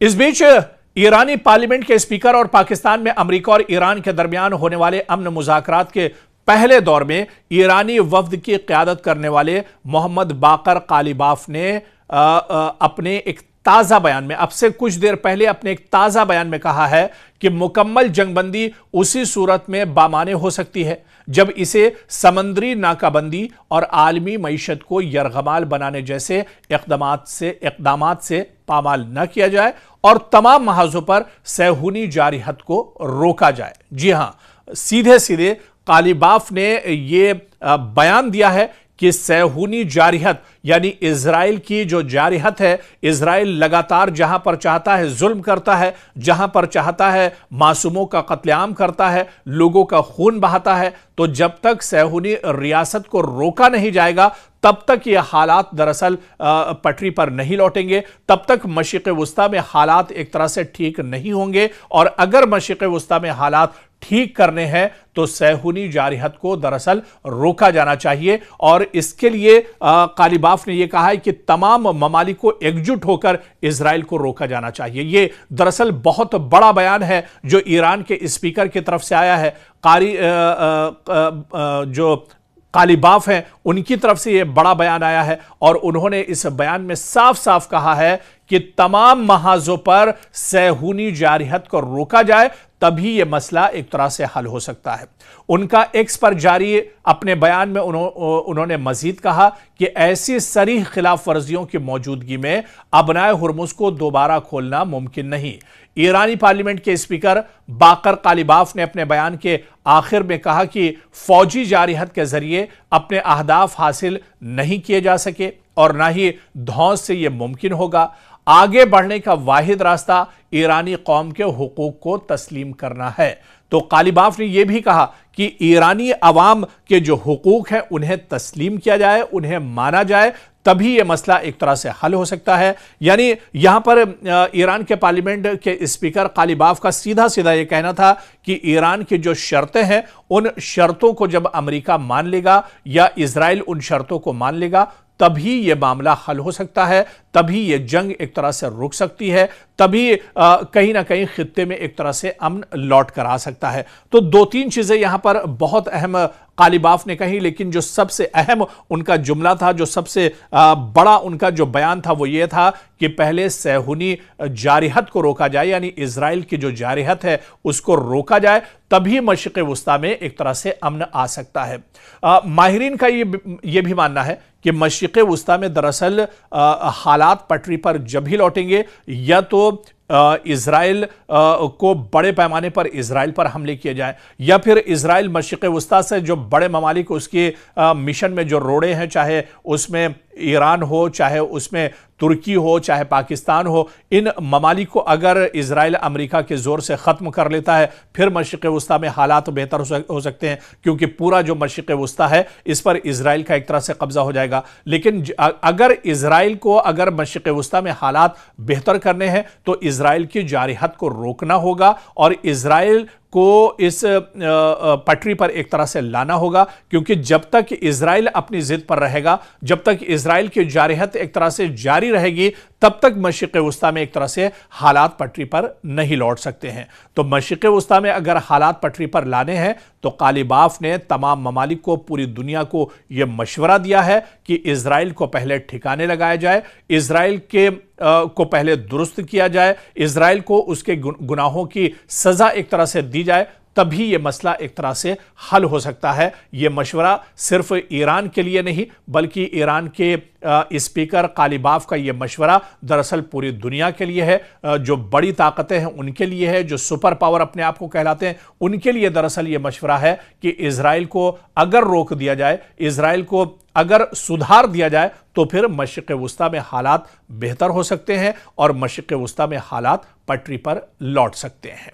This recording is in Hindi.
इस बीच ईरानी पार्लियामेंट के स्पीकर और पाकिस्तान में अमेरिका और ईरान के दरमियान होने वाले अमन मुज़ाकरात के पहले दौर में ईरानी वफ्द की क़यादत करने वाले मोहम्मद बाकर कालिबाफ ने अपने एक ताज़ा बयान में, अब से कुछ देर पहले अपने एक ताज़ा बयान में कहा है कि मुकम्मल जंगबंदी उसी सूरत में बामाने हो सकती है जब इसे समंदरी नाकाबंदी और आलमी मईशत को यरगमाल बनाने जैसे इक़दामात से पामाल न किया जाए और तमाम महाजों पर सहूनी जारिहत को रोका जाए। जी हां, सीधे सीधे कालिबाफ ने यह बयान दिया है कि सहूनी जारिहत यानी इजराइल की जो जारिहत है, इजराइल लगातार जहां पर चाहता है जुल्म करता है, जहां पर चाहता है मासूमों का कत्लेआम करता है, लोगों का खून बहाता है, तो जब तक सहूनी रियासत को रोका नहीं जाएगा तब तक ये हालात दरअसल पटरी पर नहीं लौटेंगे, तब तक मशरिक़ वुस्ता में हालात एक तरह से ठीक नहीं होंगे। और अगर मशरिक़ वुस्ता में हालात ठीक करने हैं तो सहूनी जारिहत को दरअसल रोका जाना चाहिए। और इसके लिए कालिबाफ ने यह कहा है कि तमाम ममालिक को एकजुट होकर इजराइल को रोका जाना चाहिए। यह दरअसल बहुत बड़ा बयान है जो ईरान के स्पीकर की तरफ से आया है। जो कालिबाफ हैं उनकी तरफ से यह बड़ा बयान आया है और उन्होंने इस बयान में साफ साफ कहा है कि तमाम महाजों पर सहूनी जारिहत को रोका जाए, तभी यह मसला एक तरह से हल हो सकता है। उनका एक्स पर जारी अपने बयान में उन्होंने मजीद कहा कि ऐसी सरीह खिलाफ वर्जियों की मौजूदगी में अबनाए हुर्मुज को दोबारा खोलना मुमकिन नहीं। ईरानी पार्लियामेंट के स्पीकर बाकर कालिबाफ ने अपने बयान के आखिर में कहा कि फौजी जारिहत के जरिए अपने अहदाफ हासिल नहीं किए जा सके और ना ही धौंस से यह मुमकिन होगा। आगे बढ़ने का वाहिद रास्ता ईरानी कौम के हुकूक को तस्लीम करना है। तो कालिबाफ ने यह भी कहा कि ईरानी अवाम के जो हुकूक हैं उन्हें तस्लीम किया जाए, उन्हें माना जाए, तभी यह मसला एक तरह से हल हो सकता है। यानी यहां पर ईरान के पार्लियामेंट के स्पीकर कालिबाफ का सीधा सीधा यह कहना था कि ईरान की जो शर्तें हैं उन शर्तों को जब अमेरिका मान लेगा या इजराइल उन शर्तों को मान लेगा तभी यह मामला हल हो सकता है, तभी यह जंग एक तरह से रुक सकती है, तभी कहीं ना कहीं खित्ते में एक तरह से अमन लौट कर आ सकता है। तो दो तीन चीजें यहां पर बहुत अहम कालिबाफ ने कही, लेकिन जो सबसे अहम उनका जुमला था, जो सबसे बड़ा उनका जो बयान था वो ये था कि पहले सहूनी जारिहत को रोका जाए, यानी इजराइल की जो जारिहत है उसको रोका जाए, तभी मशरिक़ वुस्ता में एक तरह से अमन आ सकता है। माहिरीन का ये भी मानना है कि मशरिक़ वुस्ता में दरअसल हालात पटरी पर जब ही लौटेंगे या तो इजराइल को बड़े पैमाने पर इजराइल पर हमले किए जाए या फिर इजराइल मशरिक़ वुस्ता से जो बड़े ममालिक उसके मिशन में जो रोड़े हैं, चाहे उसमें ईरान हो, चाहे उसमें तुर्की हो, चाहे पाकिस्तान हो, इन ममालिक को अगर इजराइल अमेरिका के जोर से ख़त्म कर लेता है फिर मशरिक़ वुस्ता में हालात बेहतर हो सकते हैं, क्योंकि पूरा जो मशरिक़ वुस्ता है इस पर इजराइल का एक तरह से कब्जा हो जाएगा। लेकिन अगर इजराइल को अगर मशरिक़ वुस्ता में हालात बेहतर करने हैं तो इजराइल की जारिहत को रोकना होगा और इजराइल को इस पटरी पर एक तरह से लाना होगा, क्योंकि जब तक इजराइल अपनी जिद पर रहेगा, जब तक इजराइल की जारिहत एक तरह से जारी रहेगी, तब तक मशरिक़ वुस्ता में एक तरह से हालात पटरी पर नहीं लौट सकते हैं। तो मशरिक़ वुस्ता में अगर हालात पटरी पर लाने हैं तो कालिबाफ ने तमाम ममालिक को, पूरी दुनिया को यह मशवरा दिया है कि इजराइल को पहले ठिकाने लगाया जाए, इजराइल के को पहले दुरुस्त किया जाए, इजराइल को उसके गुनाहों की सजा एक तरह से दी जाए, तभी यह मसला एक तरह से हल हो सकता है। यह मशवरा सिर्फ ईरान के लिए नहीं बल्कि ईरान के स्पीकर कालिबाफ का यह मशवरा दरअसल पूरी दुनिया के लिए है। जो बड़ी ताकतें हैं उनके लिए है, जो सुपर पावर अपने आप को कहलाते हैं उनके लिए दरअसल यह मशवरा है कि इजराइल को अगर रोक दिया जाए, इजराइल को अगर सुधार दिया जाए तो फिर मशरिक़ वुस्ता में हालात बेहतर हो सकते हैं और मशरिक़ वुस्ता में हालात पटरी पर लौट सकते हैं।